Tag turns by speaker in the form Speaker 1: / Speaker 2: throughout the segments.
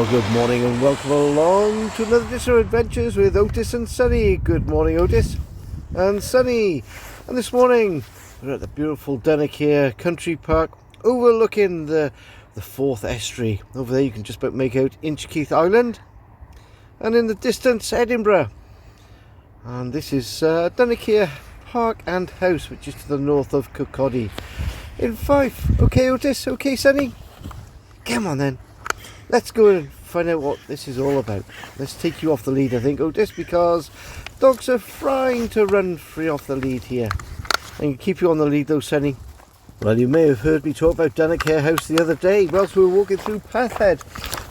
Speaker 1: Well, good morning and welcome along to another edition of Adventures with Otis and Sunny. Good morning, Otis and Sunny. And this morning we're at the beautiful Dunnikier Country Park overlooking the Forth Estuary. Over there you can just about make out Inchkeith Island, and in the distance Edinburgh. And this is Dunnikier Park and House, which is to the north of Kirkcaldy in Fife. Okay, Otis? Okay, Sunny? Come on then. Let's go and find out what this is all about. Let's take you off the lead, I think, Otis, because dogs are trying to run free off the lead here. And keep you on the lead though, Sunny. Well, you may have heard me talk about Dunnikier House the other day whilst we were walking through Pathhead.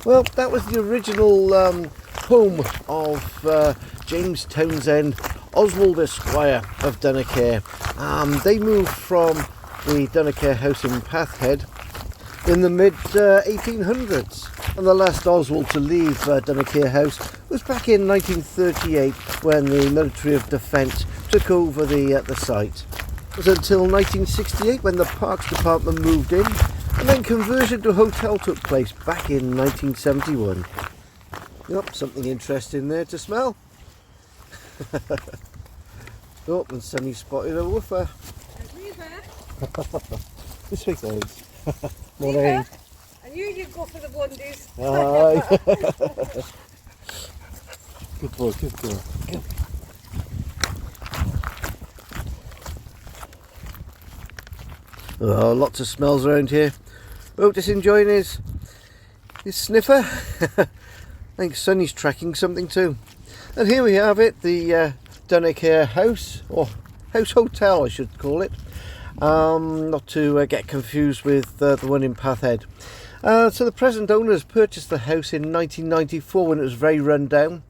Speaker 1: Well, that was the original home of James Townsend Oswald Esquire of Dunnikier. They moved from the Dunnikier House in Pathhead in the mid 1800s, and the last Oswald to leave Dunnikier House was back in 1938 when the Military of Defence took over the site. It was until 1968 when the Parks Department moved in, and then conversion to a hotel took place back in 1971. Yep, something interesting there to smell. Oh, and Sunny spotted a woofer. This way, guys. Morning.
Speaker 2: I knew you'd go for the blondies.
Speaker 1: Aye. Good boy, good girl. Go. Oh, lots of smells around here. Otis enjoying his sniffer. I think Sunny's tracking something too. And here we have it, the Dunnikier House, or House Hotel I should call it. Not to get confused with the one in Pathhead. So the present owners purchased the house in 1994 when it was very run down,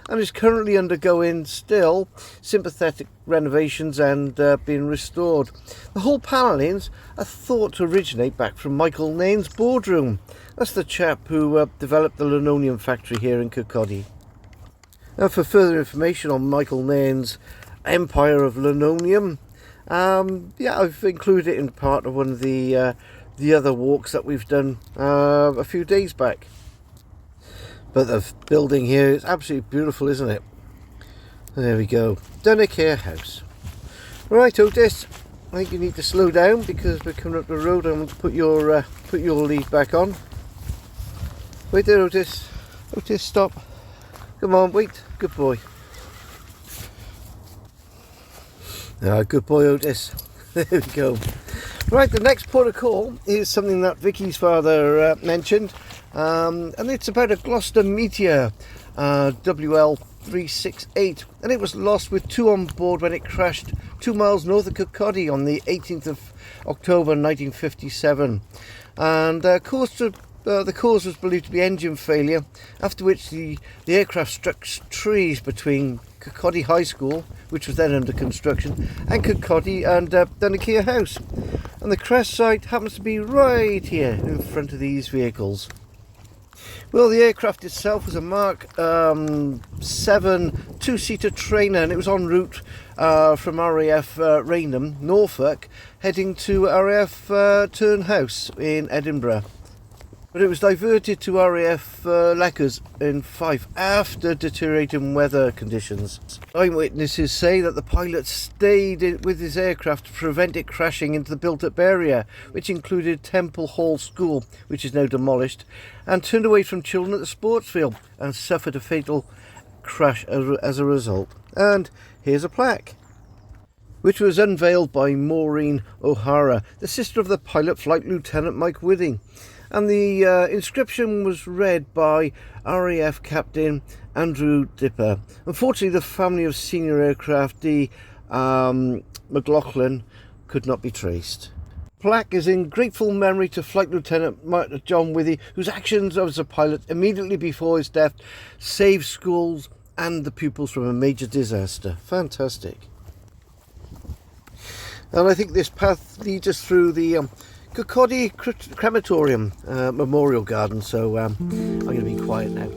Speaker 1: and is currently undergoing still sympathetic renovations and being restored. The whole panellings are thought to originate back from Michael Nairn's boardroom. That's the chap who developed the linoleum factory here in Kirkcaldy. Now, for further information on Michael Nairn's empire of linoleum, yeah, I've included it in part of one of the other walks that we've done a few days back. But the building here is absolutely beautiful, isn't it? There we go, Dunnikier House. Right, Otis, I think you need to slow down because we're coming up the road. I'm going to put your lead back on. Wait there, Otis. Otis, stop. Come on, wait. Good boy. Good boy, Otis. There we go. Right, the next port of call is something that Vicky's father mentioned, and it's about a Gloster Meteor WL368, and it was lost with two on board when it crashed 2 miles north of Kirkcaldy on the 18th of October 1957, and the cause was believed to be engine failure, after which the aircraft struck trees between Kirkcaldy High School, which was then under construction, and Kirkcaldy and Dunnikier House. And the crash site happens to be right here in front of these vehicles. Well, the aircraft itself was a Mark 7 two-seater trainer, and it was en route from RAF Rainham, Norfolk, heading to RAF Turnhouse in Edinburgh. But it was diverted to RAF Leckers in Fife after deteriorating weather conditions. Eyewitnesses say that the pilot stayed with his aircraft to prevent it crashing into the built-up area, which included Temple Hall School, which is now demolished, and turned away from children at the sports field and suffered a fatal crash as a result. And here's a plaque, which was unveiled by Maureen O'Hara, the sister of the pilot, Flight Lieutenant Mike Whiting. And the inscription was read by RAF Captain Andrew Dipper. Unfortunately, the family of senior aircraft D. McLaughlin could not be traced. The plaque is in grateful memory to Flight Lieutenant John Withy, whose actions as a pilot immediately before his death saved schools and the pupils from a major disaster. Fantastic. And I think this path leads us through the Kirkcaldy Crematorium Memorial Garden, so I'm going to be quiet now.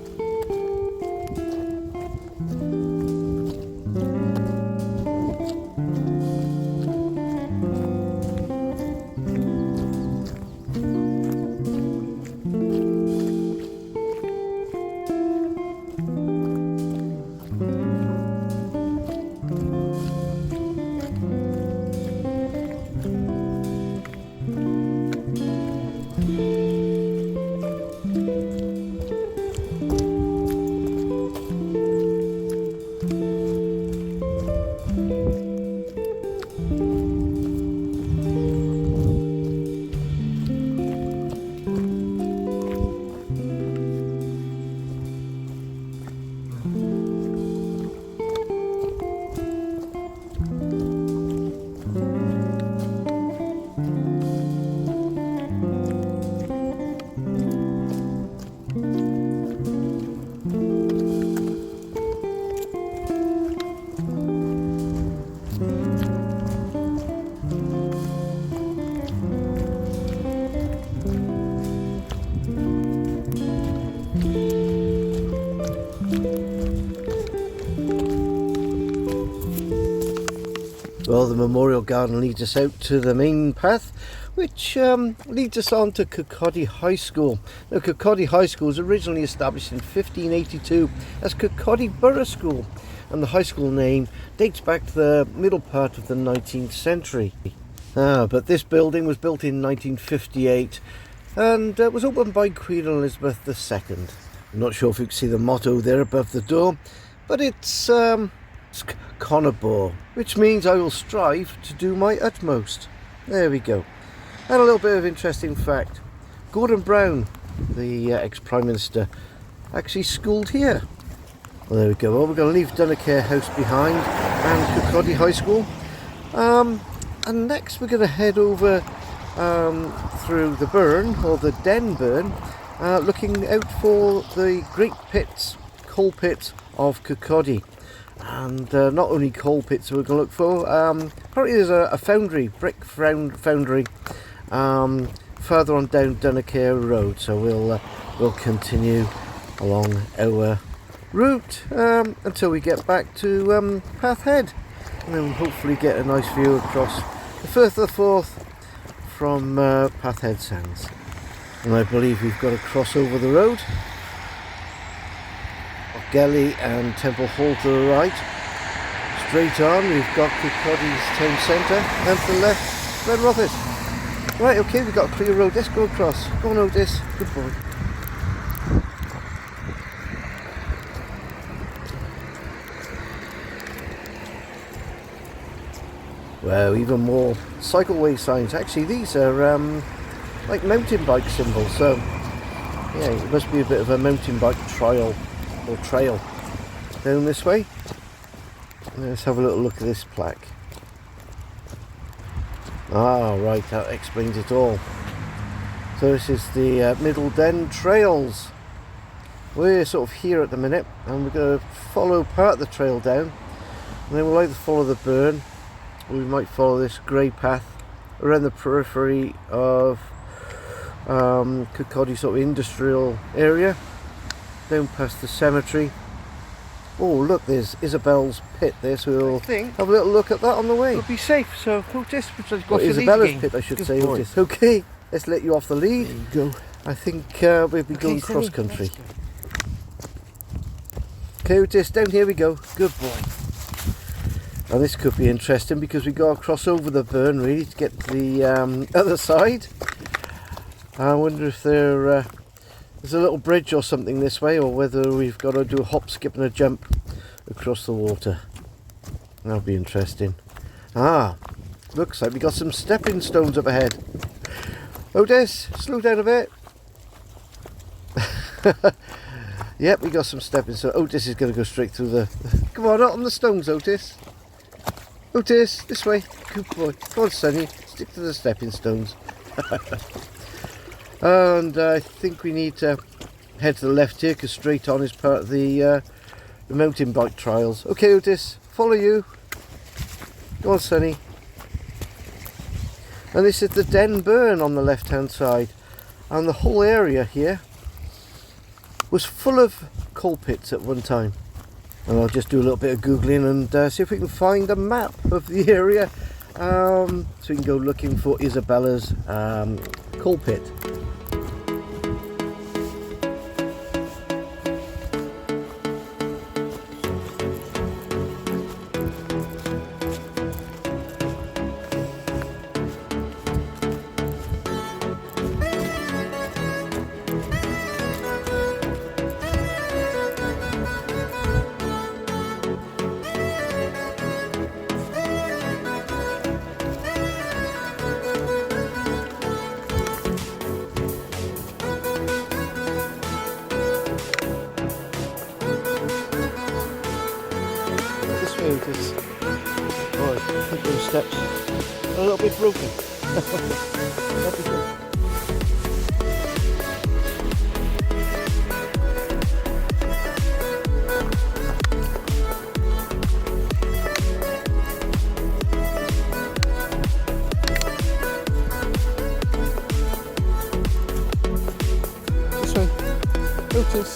Speaker 1: Well, the Memorial Garden leads us out to the main path, which leads us on to Kirkcaldy High School. Now, Kirkcaldy High School was originally established in 1582 as Kirkcaldy Borough School, and the high school name dates back to the middle part of the 19th century. But this building was built in 1958 and was opened by Queen Elizabeth II. I'm not sure if you can see the motto there above the door, but it's Conabor, which means I will strive to do my utmost. There we go. And a little bit of interesting fact. Gordon Brown, the ex-Prime Minister, actually schooled here. Well, there we go. Well, we're going to leave Dunnikier House behind and Kirkcaldy High School. And next we're going to head over through the burn, or the Den burn, looking out for the great pits, coal pits of Kirkcaldy. And not only coal pits we're going to look for, apparently there's a foundry, brick foundry, further on down Dunnikier Road. So we'll continue along our route until we get back to Path Head, and then we'll hopefully get a nice view across the Firth of the Forth from Path Head Sands. And I believe we've got to cross over the road. Gelly and Temple Hall to the right. Straight on we've got Kirkcaldy's town centre, and to the left Red Rothes. Right, okay, we've got a clear road. Let's go across. Go on, Otis. Good boy. Well, even more cycleway signs. Actually, these are like mountain bike symbols. So, yeah, it must be a bit of a mountain bike trail down this way. Let's have a little look at this plaque. Right, that explains it all. So this is the Middle Den Trails. We're sort of here at the minute, and we're going to follow part of the trail down, and then we'll either follow the burn, or we might follow this grey path around the periphery of Kirkcaldy sort of industrial area, down past the cemetery. Oh, look, there's Isabella's pit there, so we'll have a little look at that on the way.
Speaker 2: We'll be safe, so Otis,
Speaker 1: well, Isabella's pit, I should say, Otis. Okay, let's let you off the lead.
Speaker 2: There you go.
Speaker 1: I think we'll be going cross country. Okay, Otis, down here we go. Good boy. Now this could be interesting because we got to cross over the burn really to get to the other side. I wonder if there's a little bridge or something this way, or whether we've got to do a hop, skip and a jump across the water. That'll be interesting. Looks like we got some stepping stones up ahead. Otis, slow down a bit. Yep, we got some stepping stones. Otis is going to go straight through the... Come on, not on the stones, Otis. Otis, this way. Good boy. Come on, Sunny. Stick to the stepping stones. And I think we need to head to the left here, because straight on is part of the mountain bike trials. Okay, Otis, follow you. Go on, Sunny. And this is the Den Burn on the left hand side, and the whole area here was full of coal pits at one time. And I'll just do a little bit of googling and see if we can find a map of the area, so we can go looking for Isabella's coal pit. Otis. Right, I think those steps are a little bit broken. That'd be good. This way. Otis.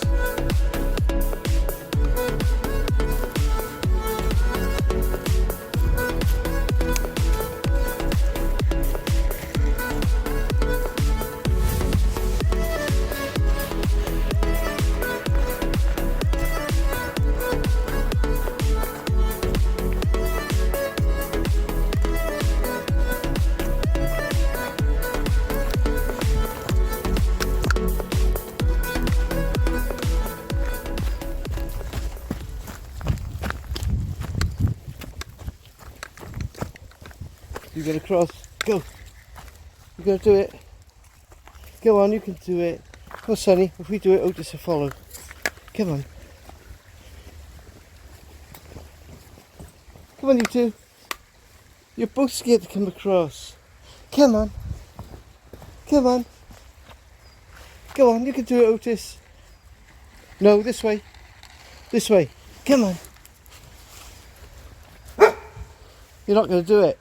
Speaker 1: You're going to cross. Go. You're going to do it. Go on, you can do it. Go, Sunny. If we do it, Otis will follow. Come on. Come on, you two. You're both scared to come across. Come on. Come on. Go on, you can do it, Otis. No, this way. This way. Come on. You're not going to do it.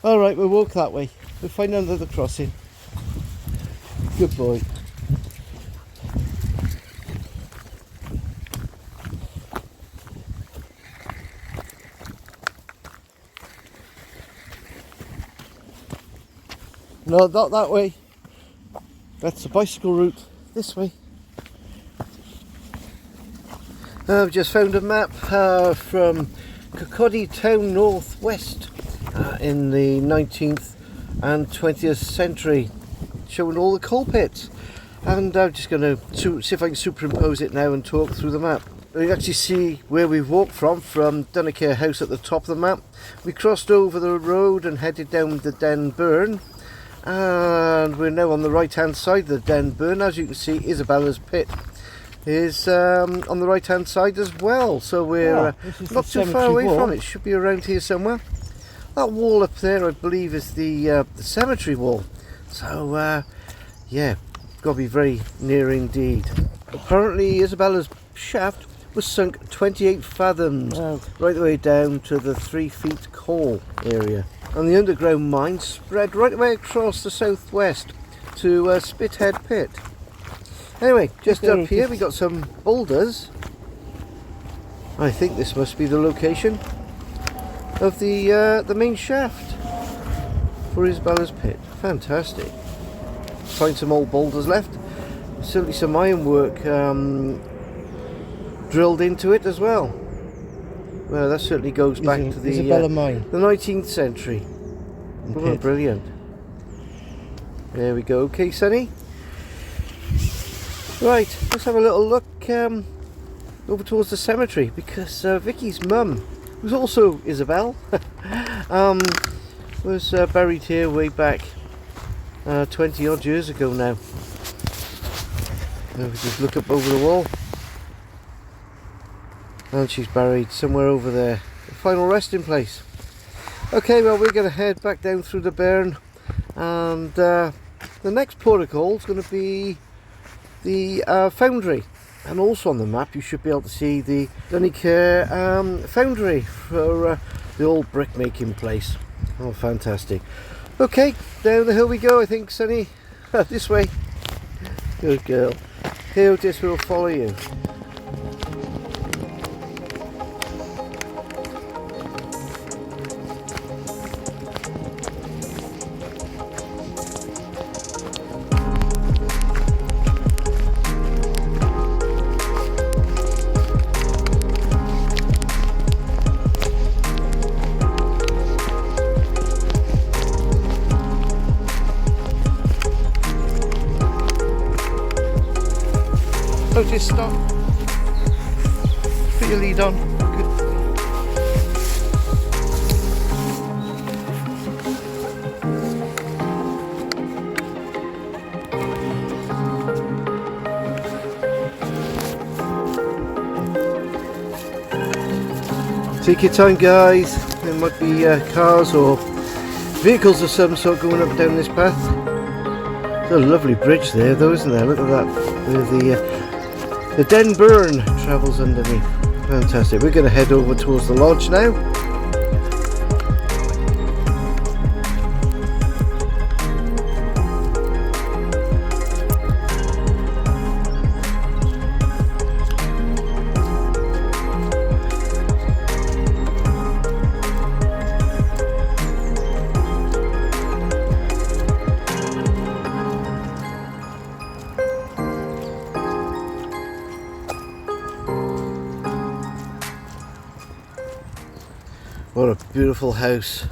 Speaker 1: Alright, we'll walk that way. We'll find another crossing. Good boy. No, not that way. That's the bicycle route. This way. I've just found a map from Kirkcaldy town northwest in the 19th and 20th century, showing all the coal pits. And I'm just going to see if I can superimpose it now and talk through the map. You actually see where we've walked from Dunnikier house at the top of the map. We crossed over the road and headed down the Den Burn. And we're now on the right hand side of the Den Burn. As you can see, Isabella's pit is on the right hand side as well, so we're not too far away from it. Should be around here somewhere. That wall up there I believe is the cemetery wall, so yeah, got to be very near indeed. Apparently Isabella's shaft was sunk 28 fathoms right the way down to the 3 feet coal area, and the underground mine spread right away across the southwest to Spithead Pit. Anyway, just up here we got some boulders. I think this must be the location of the main shaft for Isabella's pit. Fantastic. Find some old boulders left. Certainly some ironwork drilled into it as well. Well, that certainly goes back to the Isabella mine, the 19th century. Oh, brilliant. There we go. Okay, Sunny. Right, let's have a little look over towards the cemetery, because Vicky's mum, who's also Isabel, was buried here way back 20 odd years ago now. We just look up over the wall, and she's buried somewhere over there, the final resting place. Okay, well, we're going to head back down through the burn, and the next port of call is going to be the foundry. And also on the map you should be able to see the Dunnikier foundry for the old brick making place. Oh, fantastic. Okay, down the hill we go, I think, Sunny. This way. Good girl. Here, Otis will follow you. Otis, stop. Put your lead on. Good. Take your time, guys. There might be cars or vehicles of some sort going up and down this path. There's a lovely bridge there, though, isn't there? Look at that. Where the Den Burn travels underneath. Fantastic. We're going to head over towards the lodge now. What a beautiful house.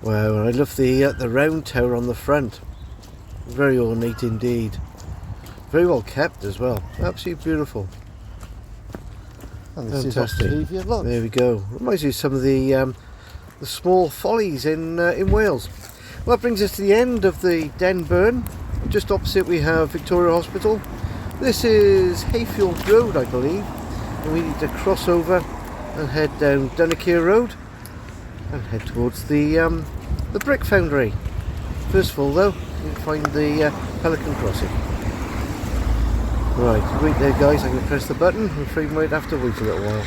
Speaker 1: Wow, I love the round tower on the front. Very ornate indeed. Very well kept as well. Absolutely beautiful. And this fantastic. Is Octavia, look. There we go. Reminds me of some of the the small follies in Wales. Well, that brings us to the end of the Den Burn. Just opposite we have Victoria Hospital. This is Hayfield Road, I believe, and we need to cross over and head down Dunnikier Road and head towards the brick foundry. First of all, though, we'll find the Pelican Crossing. Right, wait there, guys. I'm going to press the button. I'm afraid we might have to wait a little while.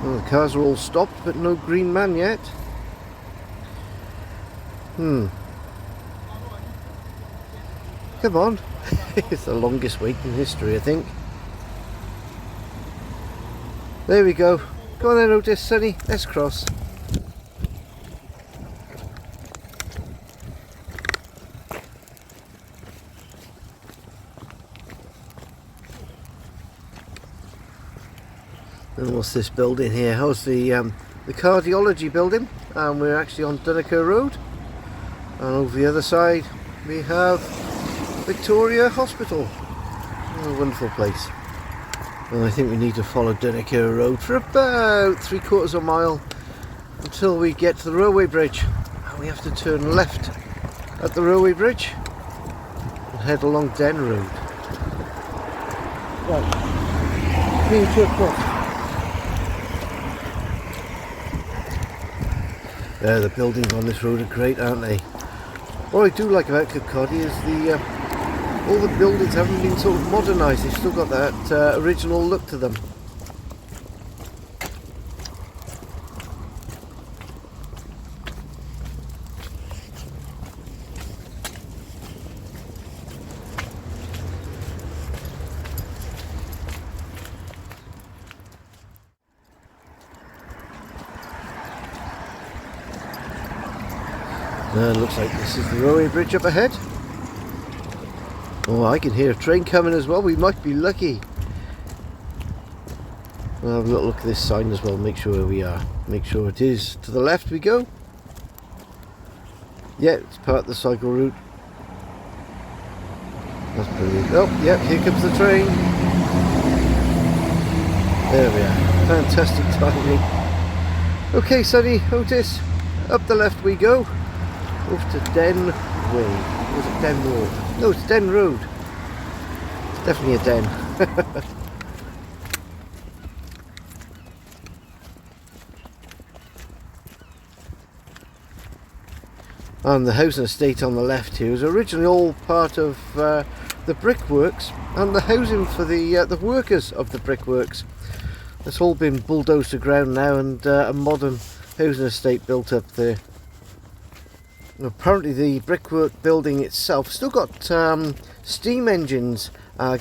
Speaker 1: Well, the cars are all stopped, but no green man yet. Come on. It's the longest wait in history, I think. There we go. Go on then, Otis, Sunny. Let's cross. And what's this building here? How's the cardiology building? And we're actually on Dunnikier Road. And over the other side we have Victoria Hospital. What a wonderful place. And I think we need to follow Dunnikier Road for about 3/4 of a mile until we get to the railway bridge. And we have to turn left at the railway bridge and head along Den Road. Right, need to cross. The buildings on this road are great, aren't they? What I do like about Kirkcaldy is all the buildings haven't been sort of modernised. They've still got that original look to them. Looks like this is the railway bridge up ahead. Oh, I can hear a train coming as well. We might be lucky. We'll have a little look at this sign as well, make sure where we are. Make sure it is to the left we go. Yeah, it's part of the cycle route. That's brilliant. Oh, yeah, here comes the train. There we are. Fantastic timing. Okay, Sunny, Otis, up the left we go. Off to Den Way. Or was it Den Road? No, it's Den Road. Definitely a den. And the housing estate on the left here was originally all part of the brickworks and the housing for the workers of the brickworks. It's all been bulldozed to ground now and a modern housing estate built up there. Apparently the brickwork building itself still got steam engines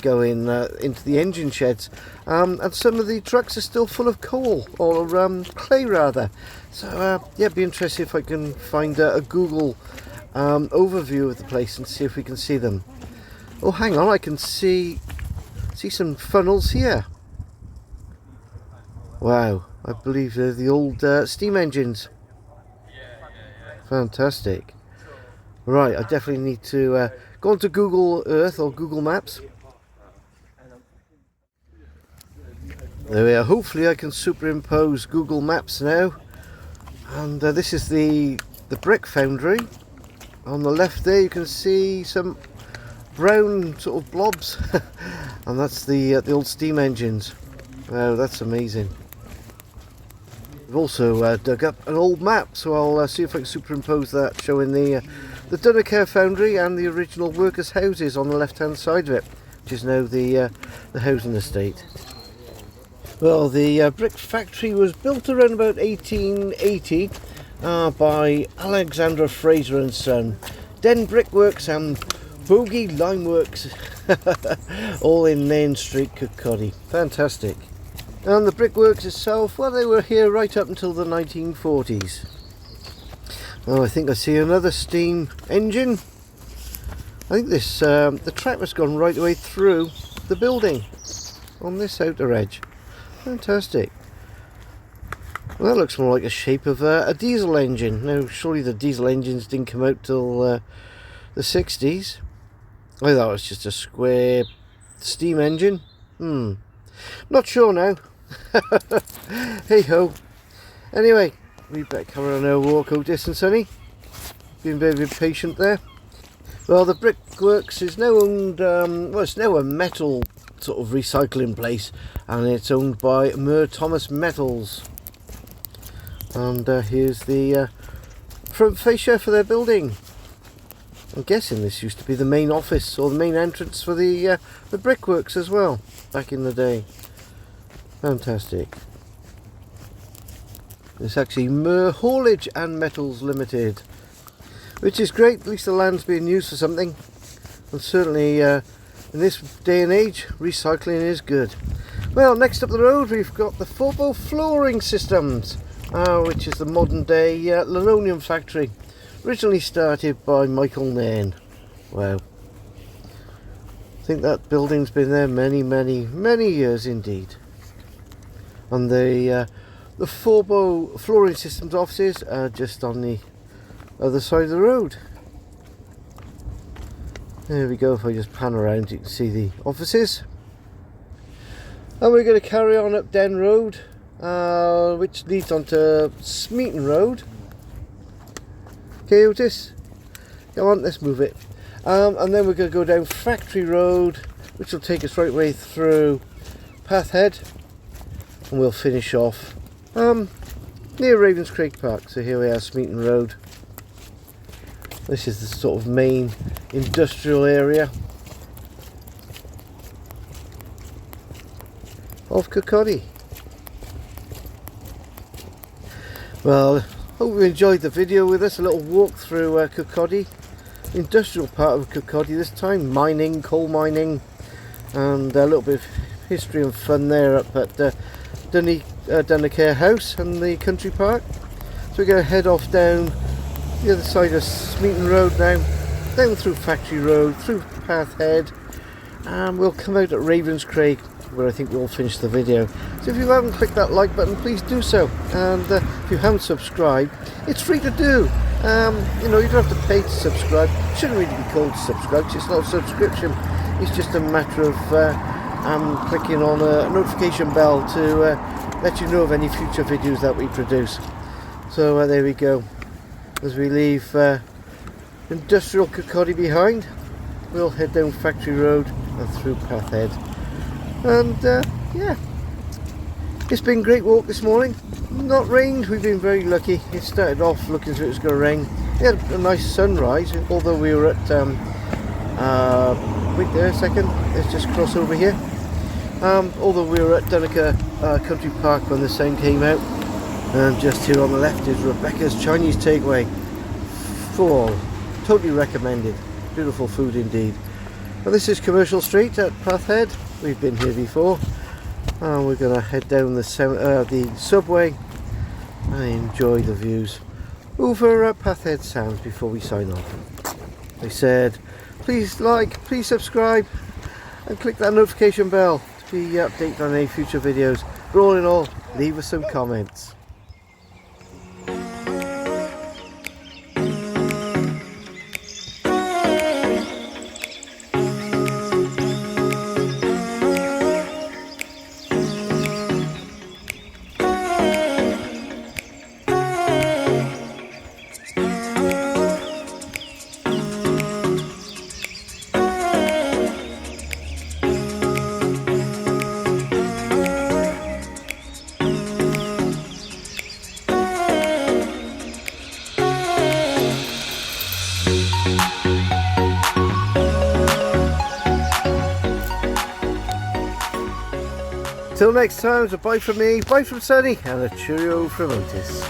Speaker 1: going into the engine sheds, and some of the trucks are still full of coal, or clay rather. So yeah, it'd be interesting if I can find a Google overview of the place and see if we can see them. Oh, hang on, I can see some funnels here. Wow, I believe they're the old steam engines. Fantastic. Right, I definitely need to go onto Google Earth or Google Maps. There we are. Hopefully I can superimpose Google Maps now. And this is the brick foundry. On the left there you can see some brown sort of blobs. And that's the old steam engines. Wow, that's amazing. I've also dug up an old map, so I'll see if I can superimpose that, showing the Dunnikier foundry and the original workers' houses on the left-hand side of it, which is now the housing estate. Well, the brick factory was built around about 1880 by Alexander Fraser and Son. Den Brickworks and Bogey Limeworks, all in Main Street, Kirkcaldy. Fantastic. And the brickworks itself, well, they were here right up until the 1940s. Oh, I think I see another steam engine. I think this the track has gone right the way through the building on this outer edge. Fantastic. Well, that looks more like the shape of a diesel engine. Now, surely the diesel engines didn't come out till the 60s. I thought it was just a square steam engine. Not sure now. Hey ho. Anyway, we better carry on our walk, Otis and Sunny. Being very patient there. Well, the brickworks is now owned, well, it's now a metal sort of recycling place, and it's owned by Thomas Metals. And here's the front fascia for their building. I'm guessing this used to be the main office or the main entrance for the brickworks as well, back in the day. Fantastic. It's actually Haulage and Metals Limited, which is great. At least the land's being used for something, and certainly in this day and age, recycling is good. Well, next up the road we've got the Forbo Flooring Systems, which is the modern day linoleum factory, originally started by Michael Nairn. Wow. I think that building's been there many years indeed. And the Forbo Flooring Systems offices are just on the other side of the road. There we go. If I just pan around, you can see the offices. And we're going to carry on up Den Road, which leads onto Smeaton Road. Okay, Otis, come on, let's move it. And then we're going to go down Factory Road, which will take us right way through Pathhead, and we'll finish off near Ravenscraig Park. So here we are, Smeaton Road. This is the sort of main industrial area of Kirkcaldy. Well, hope you enjoyed the video with us. A little walk through Kirkcaldy, industrial part of Kirkcaldy this time, mining, coal mining, and a little bit of history and fun there up at Dunnikier House and the country park. So we're going to head off down the other side of Smeaton Road now, down through Factory Road, through Pathhead, and we'll come out at Ravenscraig, where I think we'll finish the video. So if you haven't clicked that like button, please do so, and if you haven't subscribed, it's free to do. You know, you don't have to pay to subscribe. It shouldn't really be called subscribe, it's not a subscription, it's just a matter of clicking on a notification bell to let you know of any future videos that we produce. So there we go. As we leave industrial Kirkcaldy behind, we'll head down Factory Road and through Pathhead. And yeah, it's been a great walk this morning. Not rained, we've been very lucky. It started off looking as if it was going to rain. We had a nice sunrise, although we were at wait there a second, let's just cross over here. Although we were at Dunnikier Country Park when the sun came out. And just here on the left is Rebecca's Chinese Takeaway. Full, totally recommended. Beautiful food indeed. Well, this is Commercial Street at Pathhead. We've been here before. And we're going to head down the subway and enjoy the views over Pathhead Sands before we sign off. They said, please like, please subscribe, and click that notification bell to be updated on any future videos. But all in all, leave us some comments. Till next time, so bye from me, bye from Sunny, and a cheerio from Otis.